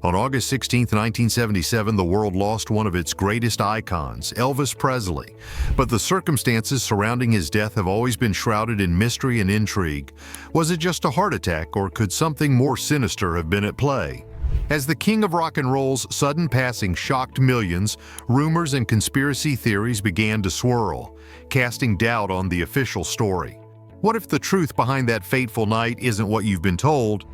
On August 16, 1977, the world lost one of its greatest icons, Elvis Presley. But the circumstances surrounding his death have always been shrouded in mystery and intrigue. Was it just a heart attack, or could something more sinister have been at play? As the king of rock and roll's sudden passing shocked millions, rumors and conspiracy theories began to swirl, casting doubt on the official story. What if the truth behind that fateful night isn't what you've been told?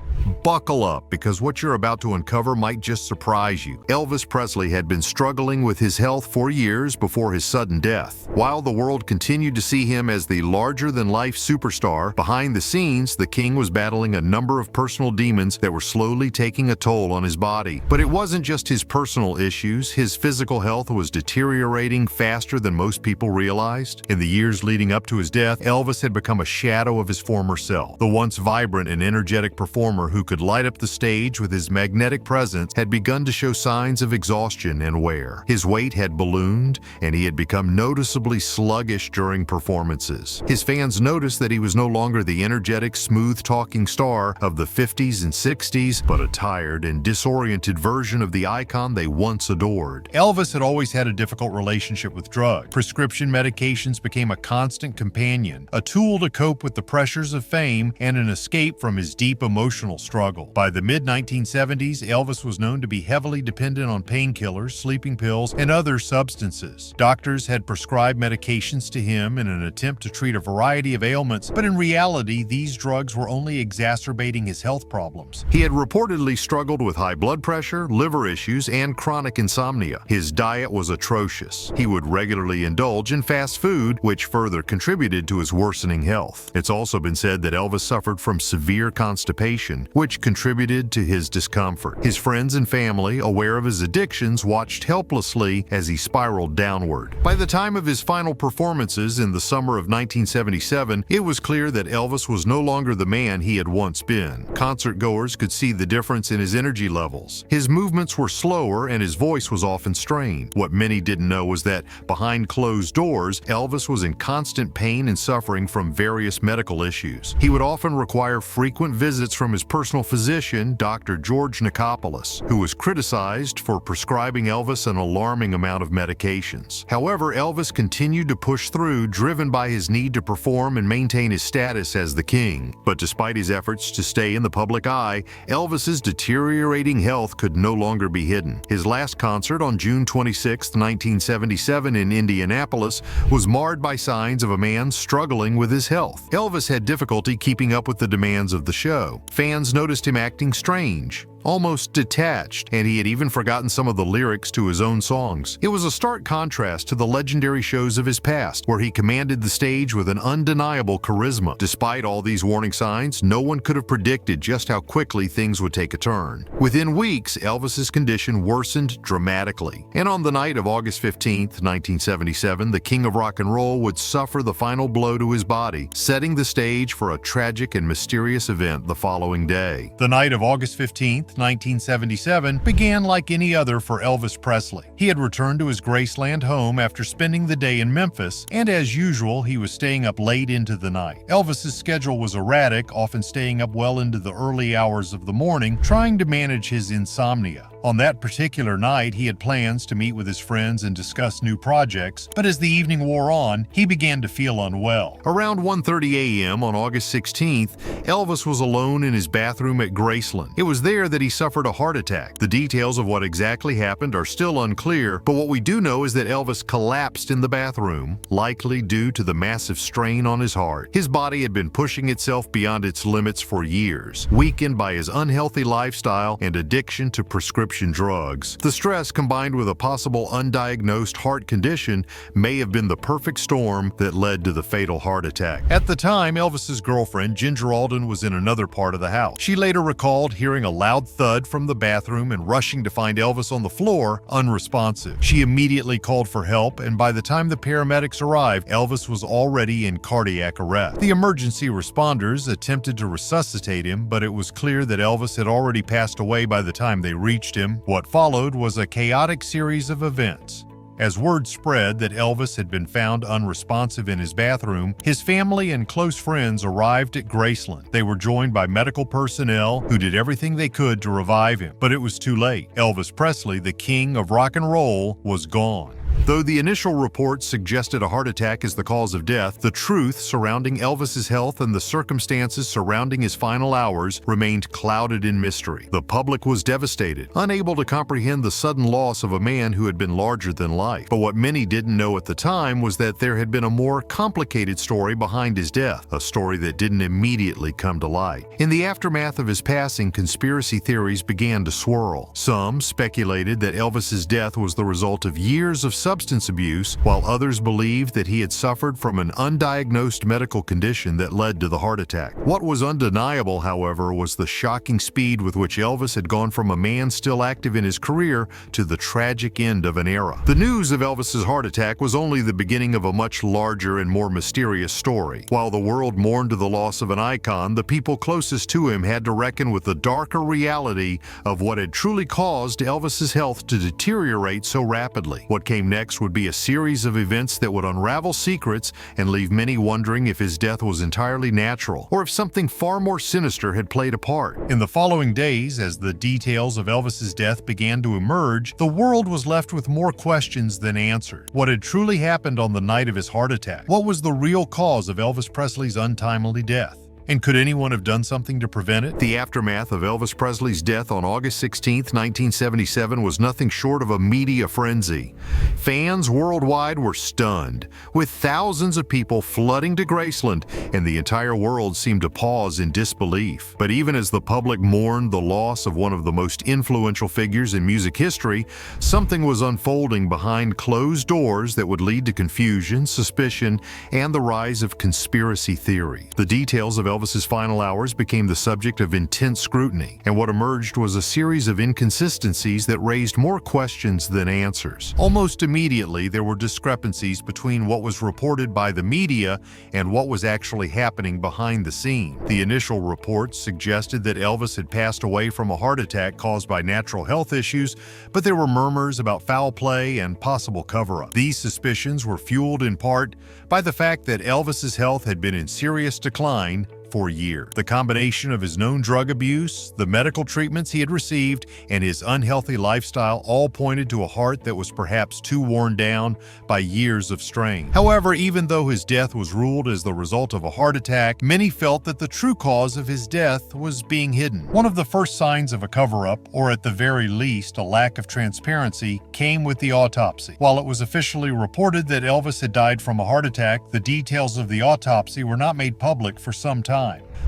Buckle up, because what you're about to uncover might just surprise you. Elvis Presley had been struggling with his health for years before his sudden death. While the world continued to see him as the larger-than-life superstar, behind the scenes, the king was battling a number of personal demons that were slowly taking a toll on his body. But it wasn't just his personal issues. His physical health was deteriorating faster than most people realized. In the years leading up to his death, Elvis had become a shadow of his former self. The once vibrant and energetic performer who could light up the stage with his magnetic presence had begun to show signs of exhaustion and wear. His weight had ballooned, and he had become noticeably sluggish during performances. His fans noticed that he was no longer the energetic, smooth-talking star of the 50s and 60s, but a tired and disoriented version of the icon they once adored. Elvis had always had a difficult relationship with drugs. Prescription medications became a constant companion, a tool to cope with the pressures of fame and an escape from his deep emotional struggle. By the mid-1970s, Elvis was known to be heavily dependent on painkillers, sleeping pills, and other substances. Doctors had prescribed medications to him in an attempt to treat a variety of ailments, but in reality, these drugs were only exacerbating his health problems. He had reportedly struggled with high blood pressure, liver issues, and chronic insomnia. His diet was atrocious. He would regularly indulge in fast food, which further contributed to his worsening health. It's also been said that Elvis suffered from severe constipation, which contributed to his discomfort. His friends and family, aware of his addictions, watched helplessly as he spiraled downward. By the time of his final performances in the summer of 1977, it was clear that Elvis was no longer the man he had once been. Concert-goers could see the difference in his energy levels. His movements were slower and his voice was often strained. What many didn't know was that behind closed doors, Elvis was in constant pain and suffering from various medical issues. He would often require frequent visits from his personal physician, Dr. George Nikopoulos, who was criticized for prescribing Elvis an alarming amount of medications. However, Elvis continued to push through, driven by his need to perform and maintain his status as the king. But despite his efforts to stay in the public eye, Elvis's deteriorating health could no longer be hidden. His last concert on June 26, 1977 in Indianapolis was marred by signs of a man struggling with his health. Elvis had difficulty keeping up with the demands of the show. Fans noticed him acting strange, almost detached, and he had even forgotten some of the lyrics to his own songs. It was a stark contrast to the legendary shows of his past, where he commanded the stage with an undeniable charisma. Despite all these warning signs, no one could have predicted just how quickly things would take a turn. Within weeks, Elvis's condition worsened dramatically, and on the night of August 15, 1977, the king of rock and roll would suffer the final blow to his body, setting the stage for a tragic and mysterious event the following day. The night of August 15, 1977 began like any other for Elvis Presley. He had returned to his Graceland home after spending the day in Memphis, and as usual, he was staying up late into the night. Elvis's schedule was erratic, often staying up well into the early hours of the morning, trying to manage his insomnia. On that particular night, he had plans to meet with his friends and discuss new projects, but as the evening wore on, he began to feel unwell. Around 1:30 a.m. on August 16th, Elvis was alone in his bathroom at Graceland. It was there that he suffered a heart attack. The details of what exactly happened are still unclear, but what we do know is that Elvis collapsed in the bathroom, likely due to the massive strain on his heart. His body had been pushing itself beyond its limits for years, weakened by his unhealthy lifestyle and addiction to prescription drugs. The stress, combined with a possible undiagnosed heart condition, may have been the perfect storm that led to the fatal heart attack. At the time, Elvis's girlfriend, Ginger Alden, was in another part of the house. She later recalled hearing a loud thud from the bathroom and rushing to find Elvis on the floor, unresponsive. She immediately called for help, and by the time the paramedics arrived, Elvis was already in cardiac arrest. The emergency responders attempted to resuscitate him, but it was clear that Elvis had already passed away by the time they reached him. What followed was a chaotic series of events. As word spread that Elvis had been found unresponsive in his bathroom, his family and close friends arrived at Graceland. They were joined by medical personnel who did everything they could to revive him, but it was too late. Elvis Presley, the king of rock and roll, was gone. Though the initial reports suggested a heart attack as the cause of death, the truth surrounding Elvis's health and the circumstances surrounding his final hours remained clouded in mystery. The public was devastated, unable to comprehend the sudden loss of a man who had been larger than life. But what many didn't know at the time was that there had been a more complicated story behind his death, a story that didn't immediately come to light. In the aftermath of his passing, conspiracy theories began to swirl. Some speculated that Elvis's death was the result of years of substance abuse, while others believed that he had suffered from an undiagnosed medical condition that led to the heart attack. What was undeniable, however, was the shocking speed with which Elvis had gone from a man still active in his career to the tragic end of an era. The news of Elvis's heart attack was only the beginning of a much larger and more mysterious story. While the world mourned the loss of an icon, the people closest to him had to reckon with the darker reality of what had truly caused Elvis's health to deteriorate so rapidly. What came next would be a series of events that would unravel secrets and leave many wondering if his death was entirely natural or if something far more sinister had played a part. In the following days, as the details of Elvis's death began to emerge, the world was left with more questions than answers. What had truly happened on the night of his heart attack? What was the real cause of Elvis Presley's untimely death? And could anyone have done something to prevent it? The aftermath of Elvis Presley's death on August 16, 1977 was nothing short of a media frenzy. Fans worldwide were stunned, with thousands of people flooding to Graceland, and the entire world seemed to pause in disbelief. But even as the public mourned the loss of one of the most influential figures in music history, something was unfolding behind closed doors that would lead to confusion, suspicion, and the rise of conspiracy theory. The details of Elvis's final hours became the subject of intense scrutiny, and what emerged was a series of inconsistencies that raised more questions than answers. Almost immediately, there were discrepancies between what was reported by the media and what was actually happening behind the scene. The initial reports suggested that Elvis had passed away from a heart attack caused by natural health issues, but there were murmurs about foul play and possible cover-up. These suspicions were fueled in part by the fact that Elvis's health had been in serious decline for years. The combination of his known drug abuse, the medical treatments he had received, and his unhealthy lifestyle all pointed to a heart that was perhaps too worn down by years of strain. However, even though his death was ruled as the result of a heart attack, many felt that the true cause of his death was being hidden. One of the first signs of a cover-up, or at the very least a lack of transparency, came with the autopsy. While it was officially reported that Elvis had died from a heart attack, the details of the autopsy were not made public for some time.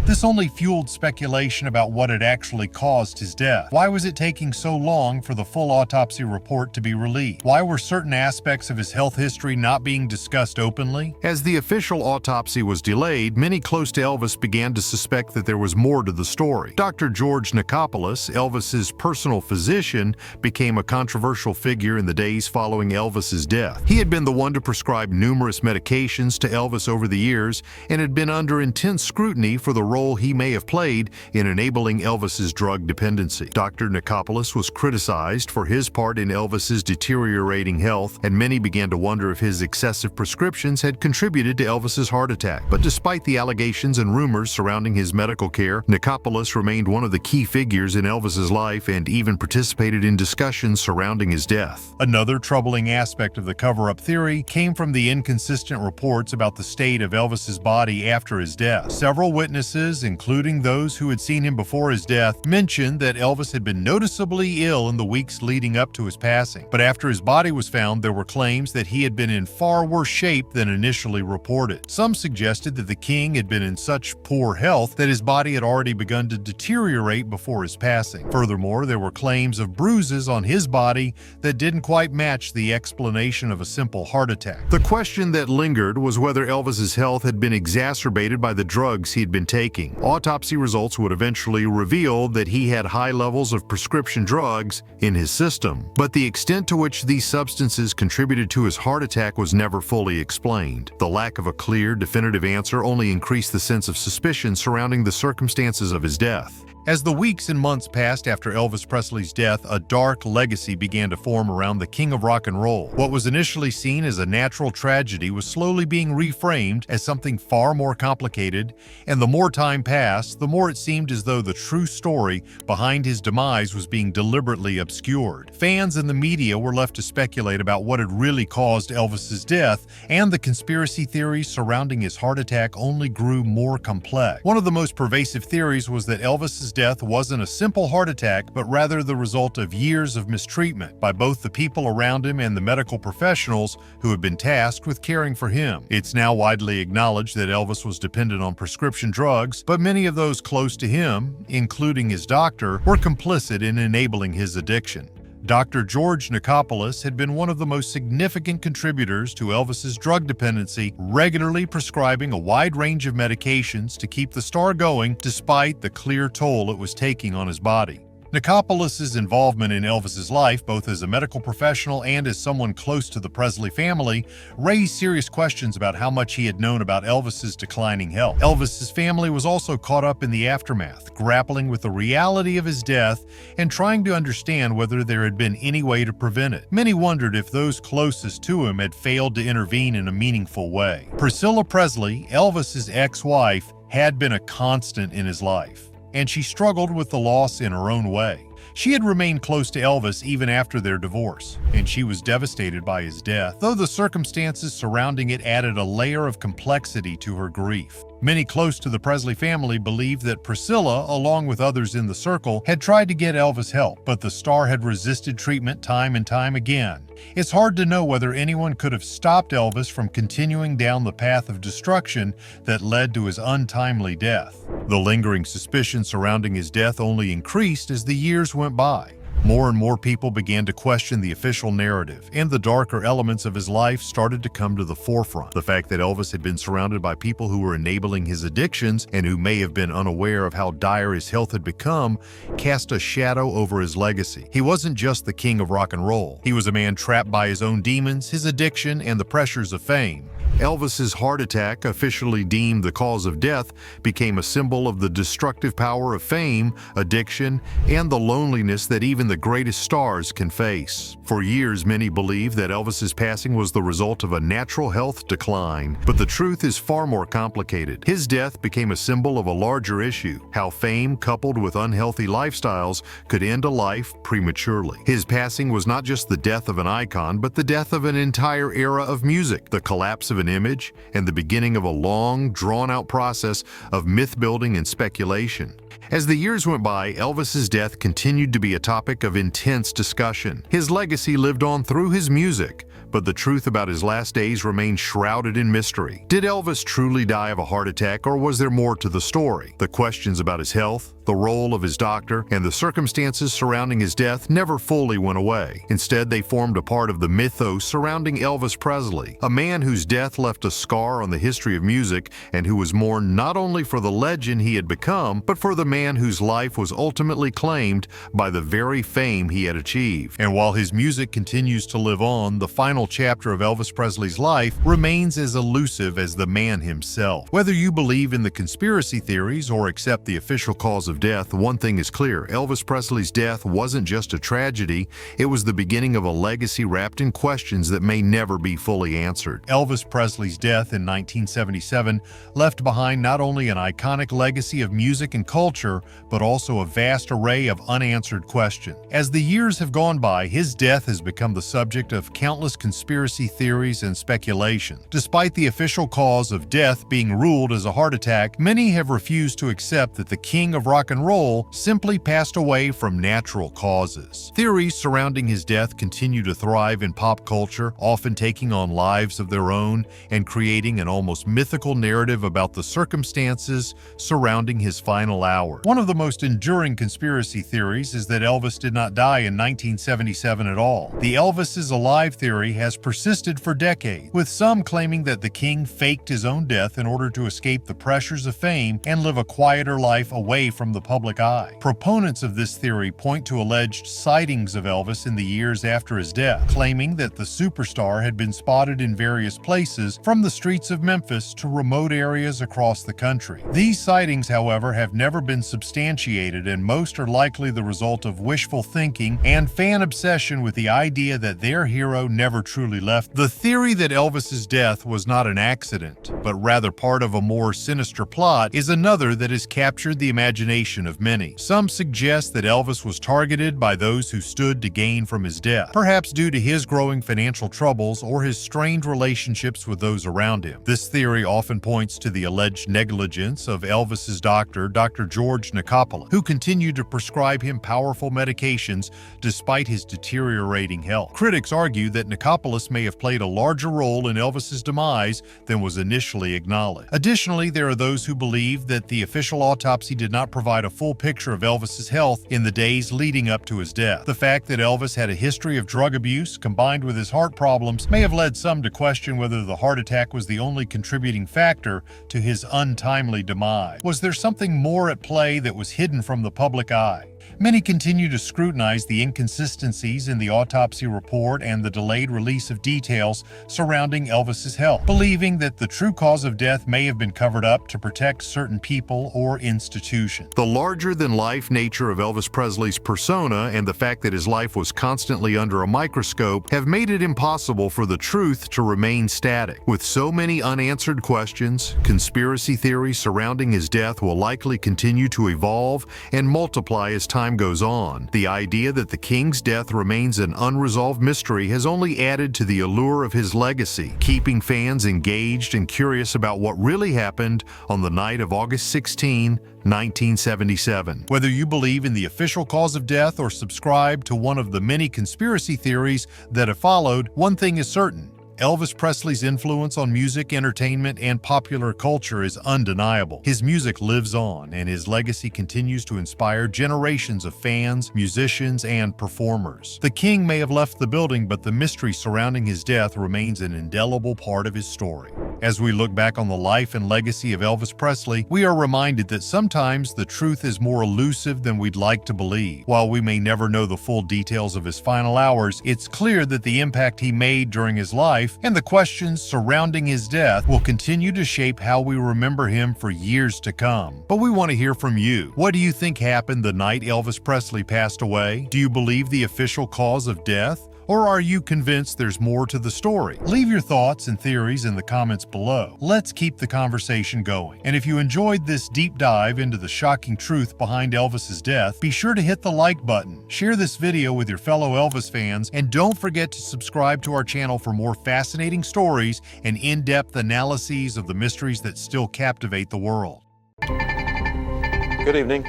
This only fueled speculation about what had actually caused his death. Why was it taking so long for the full autopsy report to be released? Why were certain aspects of his health history not being discussed openly? As the official autopsy was delayed, many close to Elvis began to suspect that there was more to the story. Dr. George Nikopoulos, Elvis's personal physician, became a controversial figure in the days following Elvis's death. He had been the one to prescribe numerous medications to Elvis over the years and had been under intense scrutiny for the role he may have played in enabling Elvis's drug dependency. Dr. Nikopoulos was criticized for his part in Elvis's deteriorating health, and many began to wonder if his excessive prescriptions had contributed to Elvis's heart attack. But despite the allegations and rumors surrounding his medical care, Nikopoulos remained one of the key figures in Elvis's life and even participated in discussions surrounding his death. Another troubling aspect of the cover-up theory came from the inconsistent reports about the state of Elvis's body after his death. Several witnesses, including those who had seen him before his death, mentioned that Elvis had been noticeably ill in the weeks leading up to his passing. But after his body was found, there were claims that he had been in far worse shape than initially reported. Some suggested that the king had been in such poor health that his body had already begun to deteriorate before his passing. Furthermore, there were claims of bruises on his body that didn't quite match the explanation of a simple heart attack. The question that lingered was whether Elvis's health had been exacerbated by the drugs he had been taking. Autopsy results would eventually reveal that he had high levels of prescription drugs in his system, but the extent to which these substances contributed to his heart attack was never fully explained. The lack of a clear, definitive answer only increased the sense of suspicion surrounding the circumstances of his death. As the weeks and months passed after Elvis Presley's death, a dark legacy began to form around the king of rock and roll. What was initially seen as a natural tragedy was slowly being reframed as something far more complicated, and the more time passed, the more it seemed as though the true story behind his demise was being deliberately obscured. Fans and the media were left to speculate about what had really caused Elvis's death, and the conspiracy theories surrounding his heart attack only grew more complex. One of the most pervasive theories was that Elvis's death wasn't a simple heart attack, but rather the result of years of mistreatment by both the people around him and the medical professionals who had been tasked with caring for him. It's now widely acknowledged that Elvis was dependent on prescription drugs, but many of those close to him, including his doctor, were complicit in enabling his addiction. Dr. George Nicopolis had been one of the most significant contributors to Elvis's drug dependency, regularly prescribing a wide range of medications to keep the star going despite the clear toll it was taking on his body. Nicopolis's involvement in Elvis's life, both as a medical professional and as someone close to the Presley family, raised serious questions about how much he had known about Elvis's declining health. Elvis's family was also caught up in the aftermath, grappling with the reality of his death and trying to understand whether there had been any way to prevent it. Many wondered if those closest to him had failed to intervene in a meaningful way. Priscilla Presley, Elvis's ex-wife, had been a constant in his life, and she struggled with the loss in her own way. She had remained close to Elvis even after their divorce, and she was devastated by his death, though the circumstances surrounding it added a layer of complexity to her grief. Many close to the Presley family believed that Priscilla, along with others in the circle, had tried to get Elvis help, but the star had resisted treatment time and time again. It's hard to know whether anyone could have stopped Elvis from continuing down the path of destruction that led to his untimely death. The lingering suspicion surrounding his death only increased as the years went by. More and more people began to question the official narrative, and the darker elements of his life started to come to the forefront. The fact that Elvis had been surrounded by people who were enabling his addictions and who may have been unaware of how dire his health had become cast a shadow over his legacy. He wasn't just the king of rock and roll. He was a man trapped by his own demons, his addiction, and the pressures of fame. Elvis's heart attack, officially deemed the cause of death, became a symbol of the destructive power of fame, addiction, and the loneliness that even the greatest stars can face. For years, many believed that Elvis's passing was the result of a natural health decline, but the truth is far more complicated. His death became a symbol of a larger issue: how fame, coupled with unhealthy lifestyles, could end a life prematurely. His passing was not just the death of an icon, but the death of an entire era of music, the collapse of an image, and the beginning of a long, drawn-out process of myth-building and speculation. As the years went by, Elvis's death continued to be a topic of intense discussion. His legacy lived on through his music, but the truth about his last days remained shrouded in mystery. Did Elvis truly die of a heart attack, or was there more to the story? The questions about his health, the role of his doctor, and the circumstances surrounding his death never fully went away. Instead, they formed a part of the mythos surrounding Elvis Presley, a man whose death left a scar on the history of music and who was mourned not only for the legend he had become, but for the man whose life was ultimately claimed by the very fame he had achieved. And while his music continues to live on, the final chapter of Elvis Presley's life remains as elusive as the man himself. Whether you believe in the conspiracy theories or accept the official cause of death, one thing is clear: Elvis Presley's death wasn't just a tragedy, it was the beginning of a legacy wrapped in questions that may never be fully answered. Elvis Presley's death in 1977 left behind not only an iconic legacy of music and culture, but also a vast array of unanswered questions. As the years have gone by, his death has become the subject of countless conspiracy theories and speculation. Despite the official cause of death being ruled as a heart attack, many have refused to accept that the king of rock and roll simply passed away from natural causes. Theories surrounding his death continue to thrive in pop culture, often taking on lives of their own and creating an almost mythical narrative about the circumstances surrounding his final hour. One of the most enduring conspiracy theories is that Elvis did not die in 1977 at all. The Elvis is alive theory has persisted for decades, with some claiming that the king faked his own death in order to escape the pressures of fame and live a quieter life away from the public eye. Proponents of this theory point to alleged sightings of Elvis in the years after his death, claiming that the superstar had been spotted in various places from the streets of Memphis to remote areas across the country. These sightings, however, have never been substantiated, and most are likely the result of wishful thinking and fan obsession with the idea that their hero never truly left. The theory that Elvis's death was not an accident, but rather part of a more sinister plot, is another that has captured the imagination of many. Some suggest that Elvis was targeted by those who stood to gain from his death, perhaps due to his growing financial troubles or his strained relationships with those around him. This theory often points to the alleged negligence of Elvis's doctor, Dr. George Nicopoulos, who continued to prescribe him powerful medications despite his deteriorating health. Critics argue that Nicopoulos may have played a larger role in Elvis's demise than was initially acknowledged. Additionally, there are those who believe that the official autopsy did not provide a full picture of Elvis's health in the days leading up to his death. The fact that Elvis had a history of drug abuse combined with his heart problems may have led some to question whether the heart attack was the only contributing factor to his untimely demise. Was there something more at play that was hidden from the public eye? Many continue to scrutinize the inconsistencies in the autopsy report and the delayed release of details surrounding Elvis's health, believing that the true cause of death may have been covered up to protect certain people or institutions. The larger-than-life nature of Elvis Presley's persona and the fact that his life was constantly under a microscope have made it impossible for the truth to remain static. With so many unanswered questions, conspiracy theories surrounding his death will likely continue to evolve and multiply as time goes on. The idea that the king's death remains an unresolved mystery has only added to the allure of his legacy, keeping fans engaged and curious about what really happened on the night of August 16, 1977. Whether you believe in the official cause of death or subscribe to one of the many conspiracy theories that have followed, one thing is certain: Elvis Presley's influence on music, entertainment, and popular culture is undeniable. His music lives on, and his legacy continues to inspire generations of fans, musicians, and performers. The king may have left the building, but the mystery surrounding his death remains an indelible part of his story. As we look back on the life and legacy of Elvis Presley, we are reminded that sometimes the truth is more elusive than we'd like to believe. While we may never know the full details of his final hours, it's clear that the impact he made during his life and the questions surrounding his death will continue to shape how we remember him for years to come. But we want to hear from you. What do you think happened the night Elvis Presley passed away? Do you believe the official cause of death? Or are you convinced there's more to the story? Leave your thoughts and theories in the comments below. Let's keep the conversation going. And if you enjoyed this deep dive into the shocking truth behind Elvis's death, be sure to hit the like button, share this video with your fellow Elvis fans, and don't forget to subscribe to our channel for more fascinating stories and in-depth analyses of the mysteries that still captivate the world. Good evening.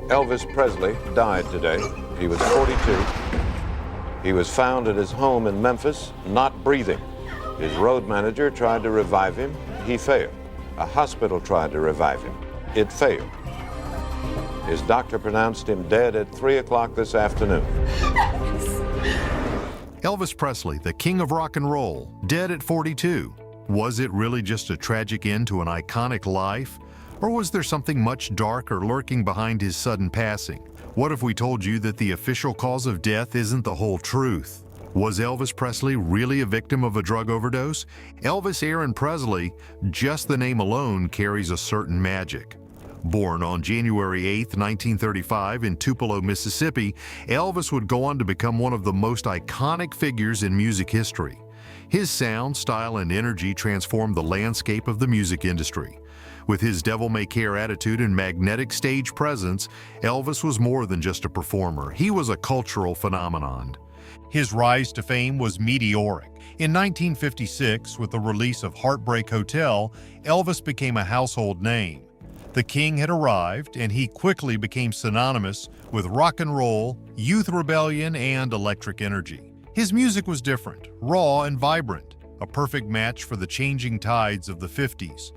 Elvis Presley died today. He was 42. He was found at his home in Memphis, not breathing. His road manager tried to revive him. He failed. A hospital tried to revive him. It failed. His doctor pronounced him dead at 3 o'clock this afternoon. Elvis Presley, the king of rock and roll, dead at 42. Was it really just a tragic end to an iconic life? Or was there something much darker lurking behind his sudden passing? What if we told you that the official cause of death isn't the whole truth? Was Elvis Presley really a victim of a drug overdose? Elvis Aaron Presley, just the name alone, carries a certain magic. Born on January 8, 1935 in Tupelo, Mississippi, Elvis would go on to become one of the most iconic figures in music history. His sound, style, and energy transformed the landscape of the music industry. With his devil-may-care attitude and magnetic stage presence, Elvis was more than just a performer. He was a cultural phenomenon. His rise to fame was meteoric. In 1956, with the release of Heartbreak Hotel, Elvis became a household name. The king had arrived, and he quickly became synonymous with rock and roll, youth rebellion, and electric energy. His music was different, raw and vibrant, a perfect match for the changing tides of the 50s.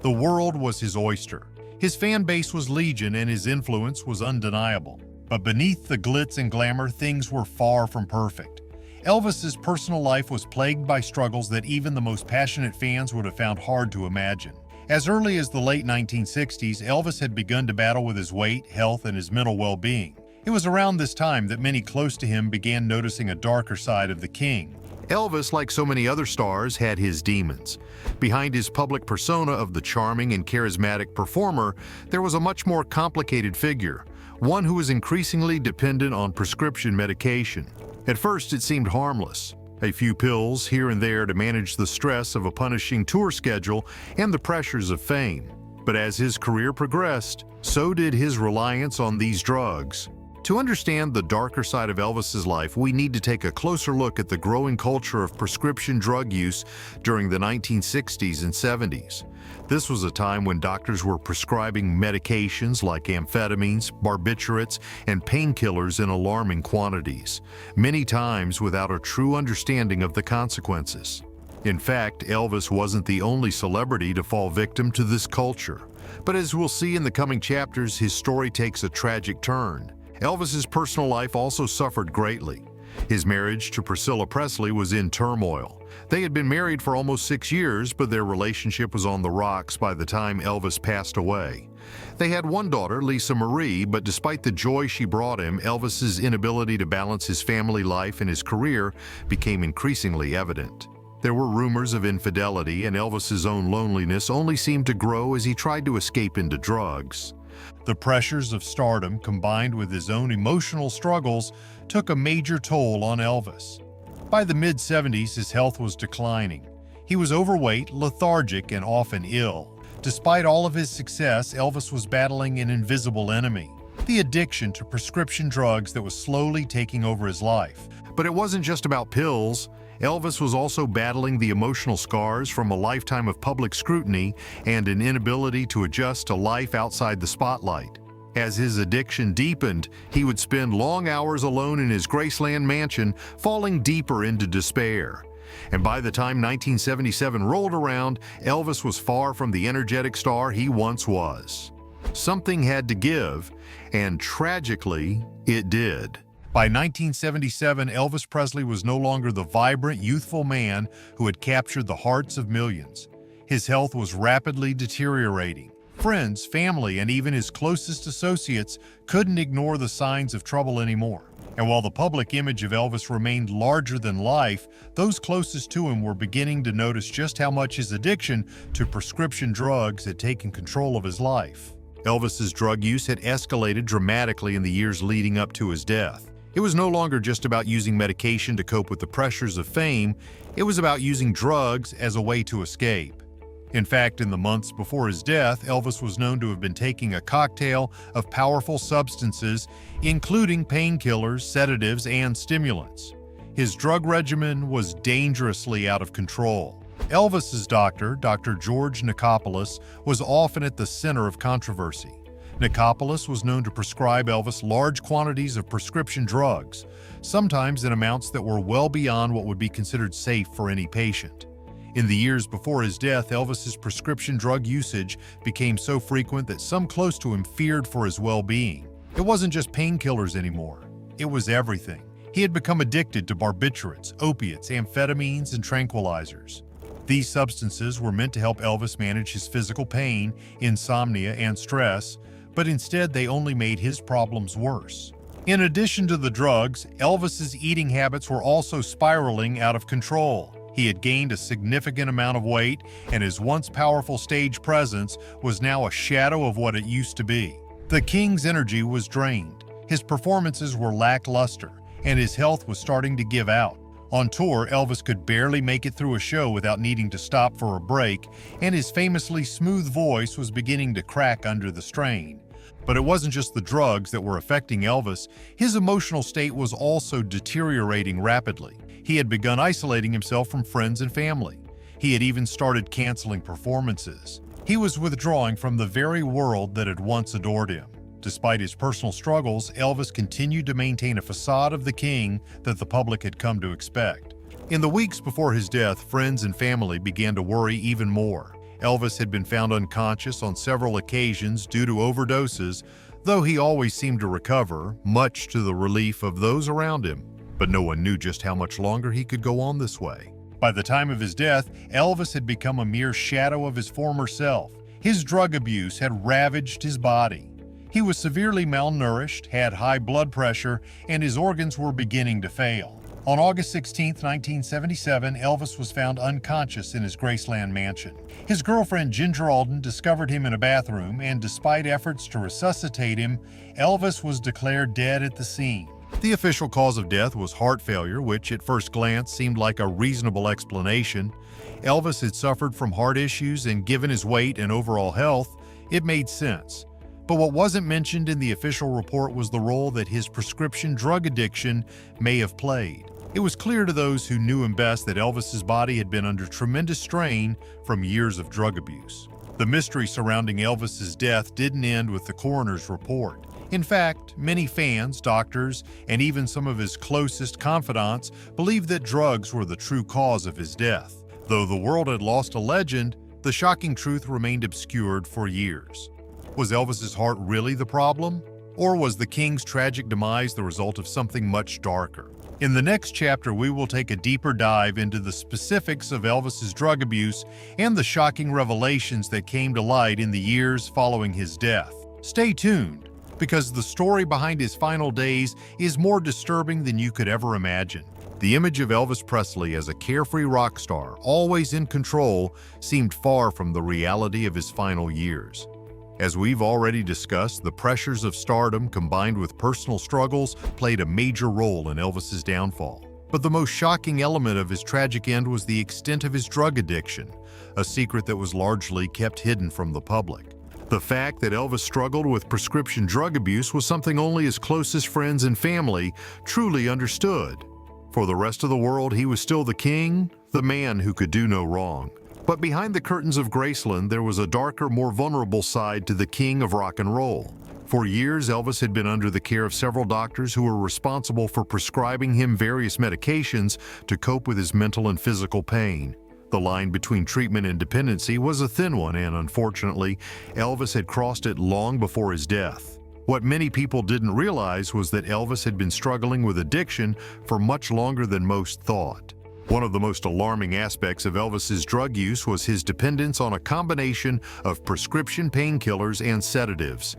The world was his oyster. His fan base was legion, and his influence was undeniable. But beneath the glitz and glamour, things were far from perfect. Elvis's personal life was plagued by struggles that even the most passionate fans would have found hard to imagine. As early as the late 1960s, Elvis had begun to battle with his weight, health, and his mental well-being. It was around this time that many close to him began noticing a darker side of the king. Elvis, like so many other stars, had his demons. Behind his public persona of the charming and charismatic performer, there was a much more complicated figure, one who was increasingly dependent on prescription medication. At first, it seemed harmless. A few pills here and there to manage the stress of a punishing tour schedule and the pressures of fame. But as his career progressed, so did his reliance on these drugs. To understand the darker side of Elvis's life, we need to take a closer look at the growing culture of prescription drug use during the 1960s and 70s. This was a time when doctors were prescribing medications like amphetamines, barbiturates, and painkillers in alarming quantities, many times without a true understanding of the consequences. In fact, Elvis wasn't the only celebrity to fall victim to this culture. But as we'll see in the coming chapters, his story takes a tragic turn. Elvis's personal life also suffered greatly. His marriage to Priscilla Presley was in turmoil. They had been married for almost 6 years, but their relationship was on the rocks by the time Elvis passed away. They had one daughter, Lisa Marie, but despite the joy she brought him, Elvis's inability to balance his family life and his career became increasingly evident. There were rumors of infidelity, and Elvis's own loneliness only seemed to grow as he tried to escape into drugs. The pressures of stardom, combined with his own emotional struggles, took a major toll on Elvis. By the mid-70s, his health was declining. He was overweight, lethargic, and often ill. Despite all of his success, Elvis was battling an invisible enemy, the addiction to prescription drugs that was slowly taking over his life. But it wasn't just about pills. Elvis was also battling the emotional scars from a lifetime of public scrutiny and an inability to adjust to life outside the spotlight. As his addiction deepened, he would spend long hours alone in his Graceland mansion, falling deeper into despair. And by the time 1977 rolled around, Elvis was far from the energetic star he once was. Something had to give, and tragically, it did. By 1977, Elvis Presley was no longer the vibrant, youthful man who had captured the hearts of millions. His health was rapidly deteriorating. Friends, family, and even his closest associates couldn't ignore the signs of trouble anymore. And while the public image of Elvis remained larger than life, those closest to him were beginning to notice just how much his addiction to prescription drugs had taken control of his life. Elvis's drug use had escalated dramatically in the years leading up to his death. It was no longer just about using medication to cope with the pressures of fame. It was about using drugs as a way to escape. In fact, in the months before his death, Elvis was known to have been taking a cocktail of powerful substances, including painkillers, sedatives, and stimulants. His drug regimen was dangerously out of control. Elvis's doctor, Dr. George Nicopolis, was often at the center of controversy. Nicopolis was known to prescribe Elvis large quantities of prescription drugs, sometimes in amounts that were well beyond what would be considered safe for any patient. In the years before his death, Elvis's prescription drug usage became so frequent that some close to him feared for his well-being. It wasn't just painkillers anymore. It was everything. He had become addicted to barbiturates, opiates, amphetamines, and tranquilizers. These substances were meant to help Elvis manage his physical pain, insomnia, and stress, but instead they only made his problems worse. In addition to the drugs, Elvis's eating habits were also spiraling out of control. He had gained a significant amount of weight, and his once powerful stage presence was now a shadow of what it used to be. The King's energy was drained, his performances were lackluster, and his health was starting to give out. On tour, Elvis could barely make it through a show without needing to stop for a break, and his famously smooth voice was beginning to crack under the strain. But it wasn't just the drugs that were affecting Elvis. His emotional state was also deteriorating rapidly. He had begun isolating himself from friends and family. He had even started canceling performances. He was withdrawing from the very world that had once adored him. Despite his personal struggles, Elvis continued to maintain a facade of the king that the public had come to expect. In the weeks before his death, friends and family began to worry even more. Elvis had been found unconscious on several occasions due to overdoses, though he always seemed to recover, much to the relief of those around him. But no one knew just how much longer he could go on this way. By the time of his death, Elvis had become a mere shadow of his former self. His drug abuse had ravaged his body. He was severely malnourished, had high blood pressure, and his organs were beginning to fail. On August 16, 1977, Elvis was found unconscious in his Graceland mansion. His girlfriend Ginger Alden discovered him in a bathroom, and despite efforts to resuscitate him, Elvis was declared dead at the scene. The official cause of death was heart failure, which at first glance seemed like a reasonable explanation. Elvis had suffered from heart issues, and given his weight and overall health, it made sense. But what wasn't mentioned in the official report was the role that his prescription drug addiction may have played. It was clear to those who knew him best that Elvis's body had been under tremendous strain from years of drug abuse. The mystery surrounding Elvis's death didn't end with the coroner's report. In fact, many fans, doctors, and even some of his closest confidants believed that drugs were the true cause of his death. Though the world had lost a legend, the shocking truth remained obscured for years. Was Elvis's heart really the problem? Or was the king's tragic demise the result of something much darker? In the next chapter, we will take a deeper dive into the specifics of Elvis's drug abuse and the shocking revelations that came to light in the years following his death. Stay tuned, because the story behind his final days is more disturbing than you could ever imagine. The image of Elvis Presley as a carefree rock star, always in control, seemed far from the reality of his final years. As we've already discussed, the pressures of stardom combined with personal struggles played a major role in Elvis's downfall. But the most shocking element of his tragic end was the extent of his drug addiction, a secret that was largely kept hidden from the public. The fact that Elvis struggled with prescription drug abuse was something only his closest friends and family truly understood. For the rest of the world, he was still the king, the man who could do no wrong. But behind the curtains of Graceland, there was a darker, more vulnerable side to the king of rock and roll. For years, Elvis had been under the care of several doctors who were responsible for prescribing him various medications to cope with his mental and physical pain. The line between treatment and dependency was a thin one, and unfortunately, Elvis had crossed it long before his death. What many people didn't realize was that Elvis had been struggling with addiction for much longer than most thought. One of the most alarming aspects of Elvis's drug use was his dependence on a combination of prescription painkillers and sedatives.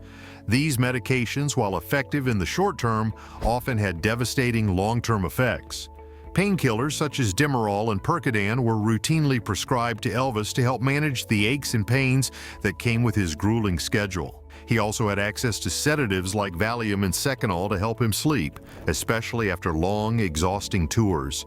These medications, while effective in the short term, often had devastating long-term effects. Painkillers such as Demerol and Percodan were routinely prescribed to Elvis to help manage the aches and pains that came with his grueling schedule. He also had access to sedatives like Valium and Seconal to help him sleep, especially after long, exhausting tours.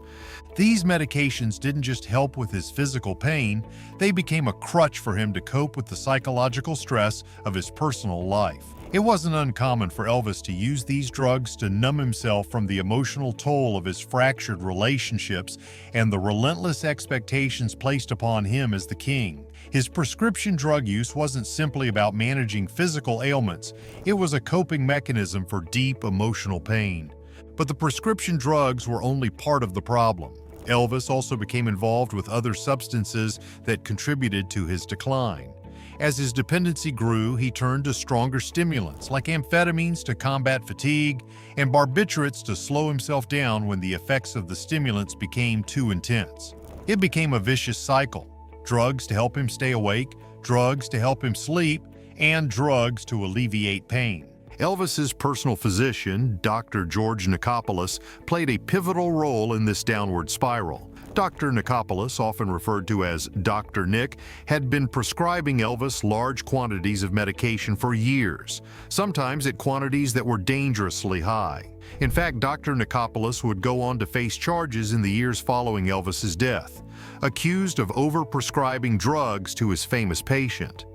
These medications didn't just help with his physical pain, they became a crutch for him to cope with the psychological stress of his personal life. It wasn't uncommon for Elvis to use these drugs to numb himself from the emotional toll of his fractured relationships and the relentless expectations placed upon him as the king. His prescription drug use wasn't simply about managing physical ailments, it was a coping mechanism for deep emotional pain. But the prescription drugs were only part of the problem. Elvis also became involved with other substances that contributed to his decline. As his dependency grew, he turned to stronger stimulants like amphetamines to combat fatigue and barbiturates to slow himself down when the effects of the stimulants became too intense. It became a vicious cycle: drugs to help him stay awake, drugs to help him sleep, and drugs to alleviate pain. Elvis's personal physician, Dr. George Nicopolis, played a pivotal role in this downward spiral. Dr. Nicopolis, often referred to as Dr. Nick, had been prescribing Elvis large quantities of medication for years, sometimes at quantities that were dangerously high. In fact, Dr. Nicopolis would go on to face charges in the years following Elvis's death, accused of overprescribing drugs to his famous patient.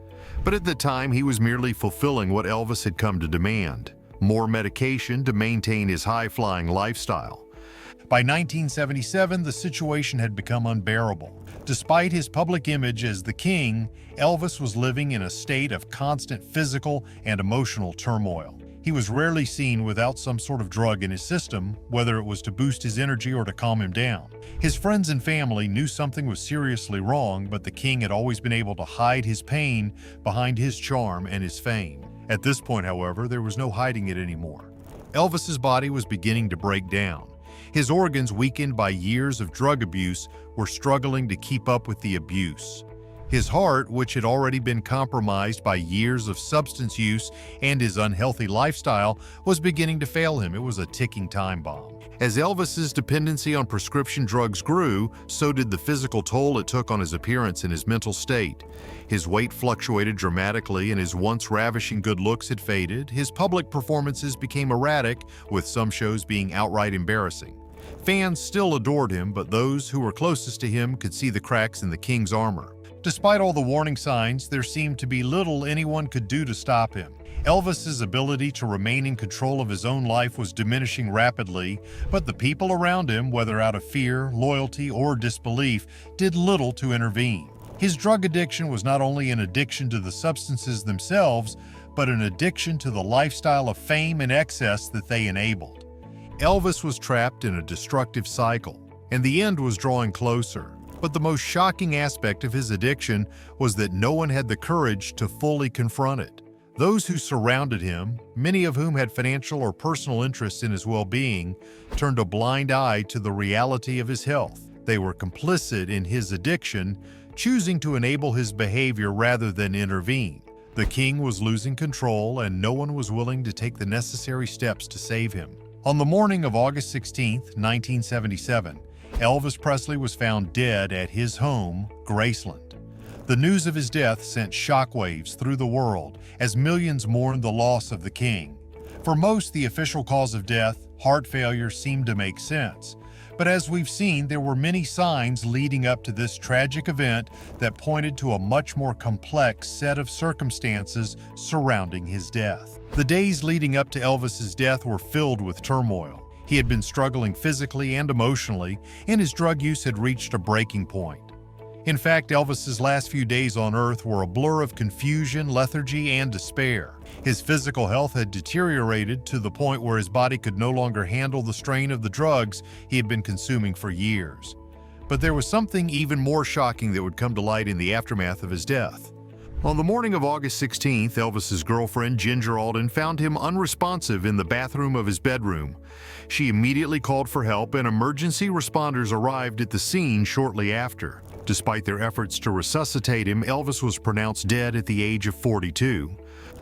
But at the time, he was merely fulfilling what Elvis had come to demand: more medication to maintain his high-flying lifestyle. By 1977, the situation had become unbearable. Despite his public image as the king, Elvis was living in a state of constant physical and emotional turmoil. He was rarely seen without some sort of drug in his system, whether it was to boost his energy or to calm him down. His friends and family knew something was seriously wrong, but the king had always been able to hide his pain behind his charm and his fame. At this point, however, there was no hiding it anymore. Elvis's body was beginning to break down. His organs, weakened by years of drug abuse, were struggling to keep up with the abuse. His heart, which had already been compromised by years of substance use and his unhealthy lifestyle, was beginning to fail him. It was a ticking time bomb. As Elvis's dependency on prescription drugs grew, so did the physical toll it took on his appearance and his mental state. His weight fluctuated dramatically and his once ravishing good looks had faded. His public performances became erratic, with some shows being outright embarrassing. Fans still adored him, but those who were closest to him could see the cracks in the king's armor. Despite all the warning signs, there seemed to be little anyone could do to stop him. Elvis's ability to remain in control of his own life was diminishing rapidly, but the people around him, whether out of fear, loyalty, or disbelief, did little to intervene. His drug addiction was not only an addiction to the substances themselves, but an addiction to the lifestyle of fame and excess that they enabled. Elvis was trapped in a destructive cycle, and the end was drawing closer. But the most shocking aspect of his addiction was that no one had the courage to fully confront it. Those who surrounded him, many of whom had financial or personal interests in his well-being, turned a blind eye to the reality of his health. They were complicit in his addiction, choosing to enable his behavior rather than intervene. The king was losing control, and no one was willing to take the necessary steps to save him. On the morning of August 16, 1977, Elvis Presley was found dead at his home, Graceland. The news of his death sent shockwaves through the world as millions mourned the loss of the king. For most, the official cause of death, heart failure, seemed to make sense. But as we've seen, there were many signs leading up to this tragic event that pointed to a much more complex set of circumstances surrounding his death. The days leading up to Elvis's death were filled with turmoil. He had been struggling physically and emotionally, and his drug use had reached a breaking point. In fact, Elvis's last few days on Earth were a blur of confusion, lethargy, and despair. His physical health had deteriorated to the point where his body could no longer handle the strain of the drugs he had been consuming for years. But there was something even more shocking that would come to light in the aftermath of his death. On the morning of August 16th, Elvis's girlfriend, Ginger Alden, found him unresponsive in the bathroom of his bedroom. She immediately called for help, and emergency responders arrived at the scene shortly after. Despite their efforts to resuscitate him, Elvis was pronounced dead at the age of 42.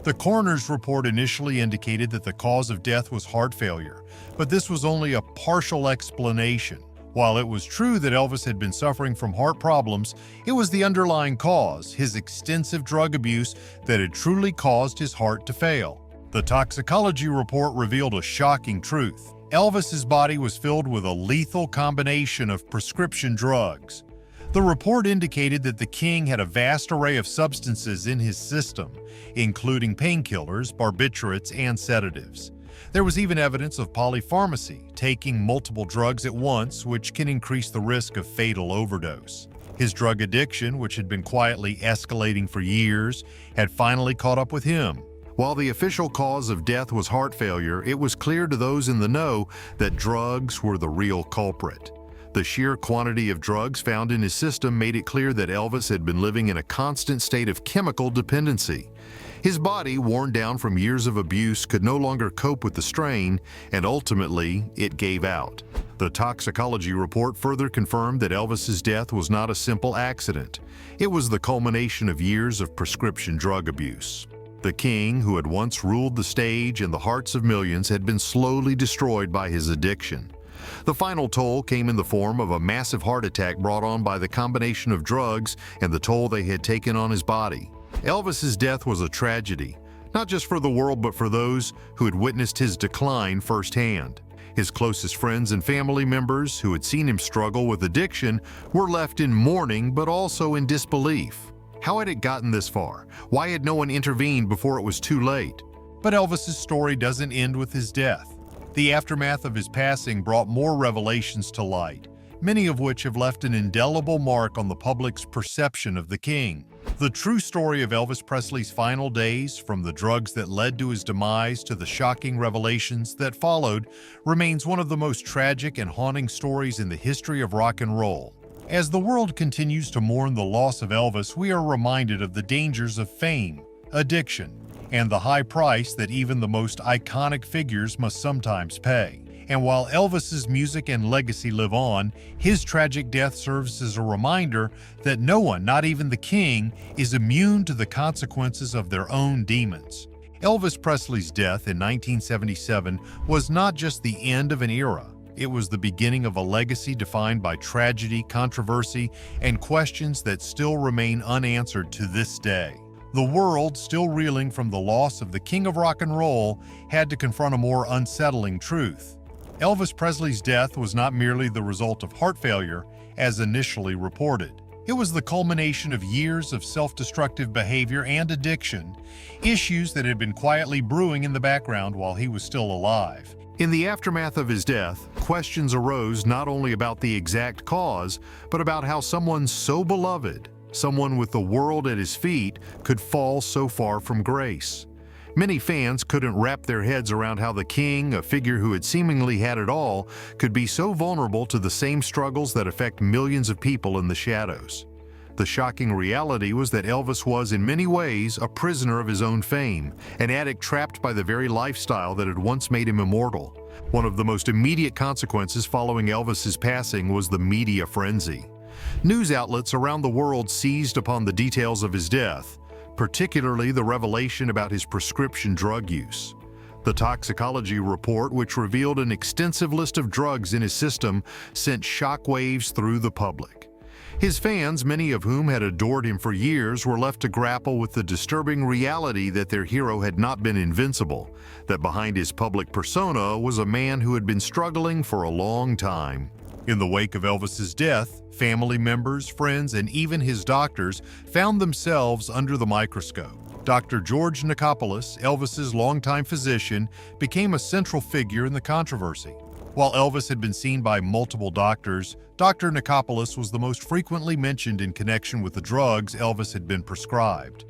The coroner's report initially indicated that the cause of death was heart failure, but this was only a partial explanation. While it was true that Elvis had been suffering from heart problems, it was the underlying cause, his extensive drug abuse, that had truly caused his heart to fail. The toxicology report revealed a shocking truth. Elvis's body was filled with a lethal combination of prescription drugs. The report indicated that the king had a vast array of substances in his system, including painkillers, barbiturates, and sedatives. There was even evidence of polypharmacy, taking multiple drugs at once, which can increase the risk of fatal overdose. His drug addiction, which had been quietly escalating for years, had finally caught up with him. While the official cause of death was heart failure, it was clear to those in the know that drugs were the real culprit. The sheer quantity of drugs found in his system made it clear that Elvis had been living in a constant state of chemical dependency. His body, worn down from years of abuse, could no longer cope with the strain, and ultimately, it gave out. The toxicology report further confirmed that Elvis's death was not a simple accident. It was the culmination of years of prescription drug abuse. The king, who had once ruled the stage and the hearts of millions, had been slowly destroyed by his addiction. The final toll came in the form of a massive heart attack brought on by the combination of drugs and the toll they had taken on his body. Elvis's death was a tragedy, not just for the world but for those who had witnessed his decline firsthand. His closest friends and family members, who had seen him struggle with addiction, were left in mourning but also in disbelief. How had it gotten this far? Why had no one intervened before it was too late? But Elvis's story doesn't end with his death. The aftermath of his passing brought more revelations to light, many of which have left an indelible mark on the public's perception of the king. The true story of Elvis Presley's final days, from the drugs that led to his demise to the shocking revelations that followed, remains one of the most tragic and haunting stories in the history of rock and roll. As the world continues to mourn the loss of Elvis, we are reminded of the dangers of fame, addiction, and the high price that even the most iconic figures must sometimes pay. And while Elvis's music and legacy live on, his tragic death serves as a reminder that no one, not even the king, is immune to the consequences of their own demons. Elvis Presley's death in 1977 was not just the end of an era. It was the beginning of a legacy defined by tragedy, controversy, and questions that still remain unanswered to this day. The world, still reeling from the loss of the king of rock and roll, had to confront a more unsettling truth. Elvis Presley's death was not merely the result of heart failure, as initially reported. It was the culmination of years of self-destructive behavior and addiction, issues that had been quietly brewing in the background while he was still alive. In the aftermath of his death, questions arose not only about the exact cause, but about how someone so beloved, someone with the world at his feet, could fall so far from grace. Many fans couldn't wrap their heads around how the king, a figure who had seemingly had it all, could be so vulnerable to the same struggles that affect millions of people in the shadows. The shocking reality was that Elvis was, in many ways, a prisoner of his own fame, an addict trapped by the very lifestyle that had once made him immortal. One of the most immediate consequences following Elvis's passing was the media frenzy. News outlets around the world seized upon the details of his death, particularly the revelation about his prescription drug use. The toxicology report, which revealed an extensive list of drugs in his system, sent shockwaves through the public. His fans, many of whom had adored him for years, were left to grapple with the disturbing reality that their hero had not been invincible, that behind his public persona was a man who had been struggling for a long time. In the wake of Elvis's death, family members, friends, and even his doctors found themselves under the microscope. Dr. George Nichopoulos, Elvis's longtime physician, became a central figure in the controversy. While Elvis had been seen by multiple doctors, Dr. Nichopoulos was the most frequently mentioned in connection with the drugs Elvis had been prescribed.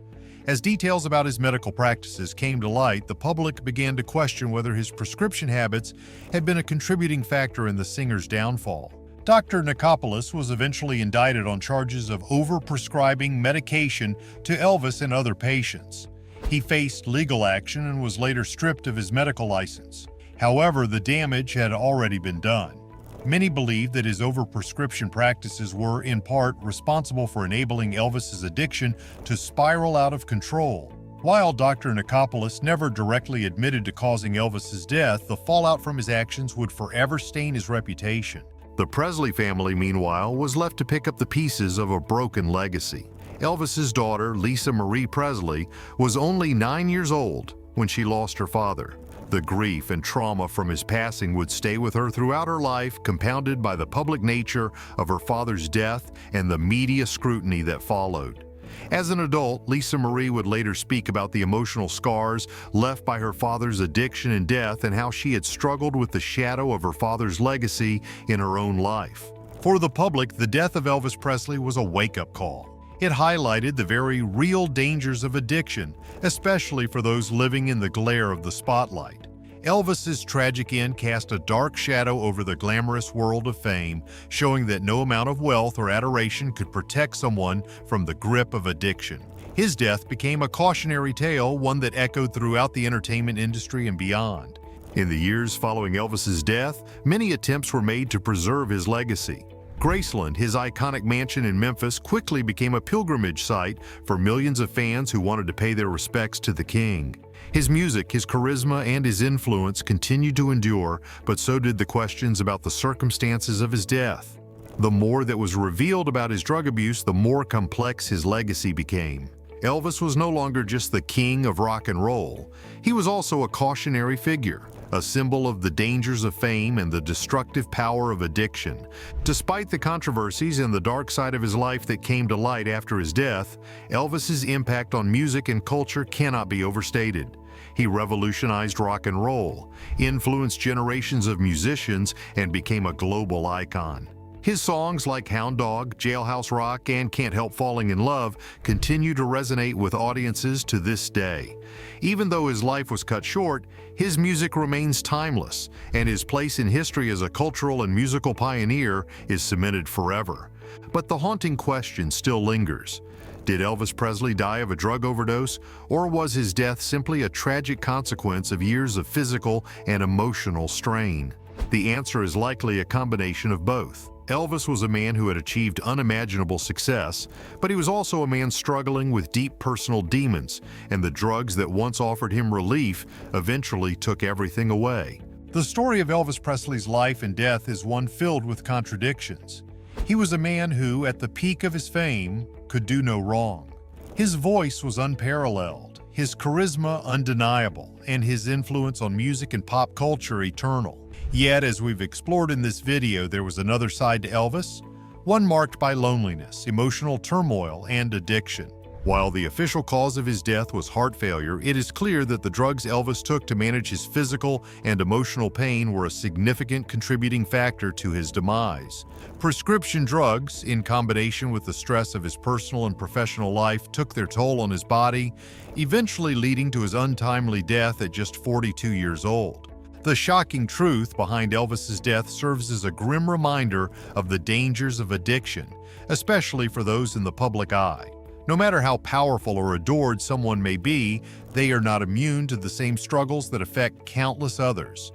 As details about his medical practices came to light, the public began to question whether his prescription habits had been a contributing factor in the singer's downfall. Dr. Nichopoulos was eventually indicted on charges of over-prescribing medication to Elvis and other patients. He faced legal action and was later stripped of his medical license. However, the damage had already been done. Many believe that his overprescription practices were, in part, responsible for enabling Elvis's addiction to spiral out of control. While Dr. Nichopoulos never directly admitted to causing Elvis's death, the fallout from his actions would forever stain his reputation. The Presley family, meanwhile, was left to pick up the pieces of a broken legacy. Elvis's daughter, Lisa Marie Presley, was only 9 years old when she lost her father. The grief and trauma from his passing would stay with her throughout her life, compounded by the public nature of her father's death and the media scrutiny that followed. As an adult, Lisa Marie would later speak about the emotional scars left by her father's addiction and death and how she had struggled with the shadow of her father's legacy in her own life. For the public, the death of Elvis Presley was a wake-up call. It highlighted the very real dangers of addiction, especially for those living in the glare of the spotlight. Elvis's tragic end cast a dark shadow over the glamorous world of fame, showing that no amount of wealth or adoration could protect someone from the grip of addiction. His death became a cautionary tale, one that echoed throughout the entertainment industry and beyond. In the years following Elvis's death, many attempts were made to preserve his legacy. Graceland, his iconic mansion in Memphis, quickly became a pilgrimage site for millions of fans who wanted to pay their respects to the king. His music, his charisma, and his influence continued to endure, but so did the questions about the circumstances of his death. The more that was revealed about his drug abuse, the more complex his legacy became. Elvis was no longer just the king of rock and roll. He was also a cautionary figure, a symbol of the dangers of fame and the destructive power of addiction. Despite the controversies and the dark side of his life that came to light after his death, Elvis's impact on music and culture cannot be overstated. He revolutionized rock and roll, influenced generations of musicians, and became a global icon. His songs like Hound Dog, Jailhouse Rock, and Can't Help Falling in Love continue to resonate with audiences to this day. Even though his life was cut short, his music remains timeless, and his place in history as a cultural and musical pioneer is cemented forever. But the haunting question still lingers. Did Elvis Presley die of a drug overdose, or was his death simply a tragic consequence of years of physical and emotional strain? The answer is likely a combination of both. Elvis was a man who had achieved unimaginable success, but he was also a man struggling with deep personal demons, and the drugs that once offered him relief eventually took everything away. The story of Elvis Presley's life and death is one filled with contradictions. He was a man who, at the peak of his fame, could do no wrong. His voice was unparalleled, his charisma undeniable, and his influence on music and pop culture eternal. Yet, as we've explored in this video, there was another side to Elvis, one marked by loneliness, emotional turmoil, and addiction. While the official cause of his death was heart failure, it is clear that the drugs Elvis took to manage his physical and emotional pain were a significant contributing factor to his demise. Prescription drugs, in combination with the stress of his personal and professional life, took their toll on his body, eventually leading to his untimely death at just 42 years old. The shocking truth behind Elvis's death serves as a grim reminder of the dangers of addiction, especially for those in the public eye. No matter how powerful or adored someone may be, they are not immune to the same struggles that affect countless others.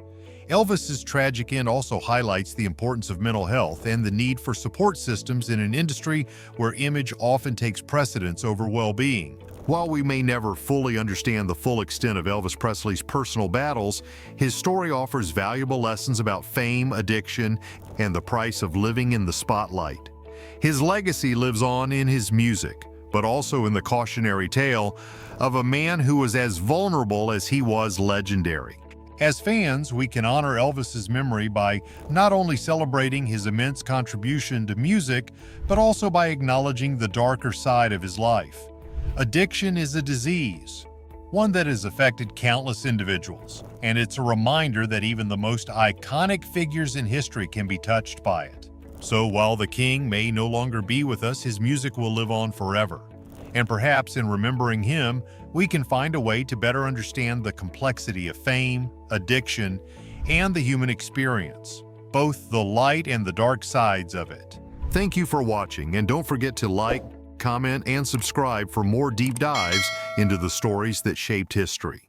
Elvis's tragic end also highlights the importance of mental health and the need for support systems in an industry where image often takes precedence over well-being. While we may never fully understand the full extent of Elvis Presley's personal battles, his story offers valuable lessons about fame, addiction, and the price of living in the spotlight. His legacy lives on in his music, but also in the cautionary tale of a man who was as vulnerable as he was legendary. As fans, we can honor Elvis's memory by not only celebrating his immense contribution to music, but also by acknowledging the darker side of his life. Addiction is a disease, one that has affected countless individuals, and it's a reminder that even the most iconic figures in history can be touched by it. So while the king may no longer be with us, his music will live on forever. And perhaps in remembering him, we can find a way to better understand the complexity of fame, addiction, and the human experience, both the light and the dark sides of it. Thank you for watching, and don't forget to like, comment, and subscribe for more deep dives into the stories that shaped history.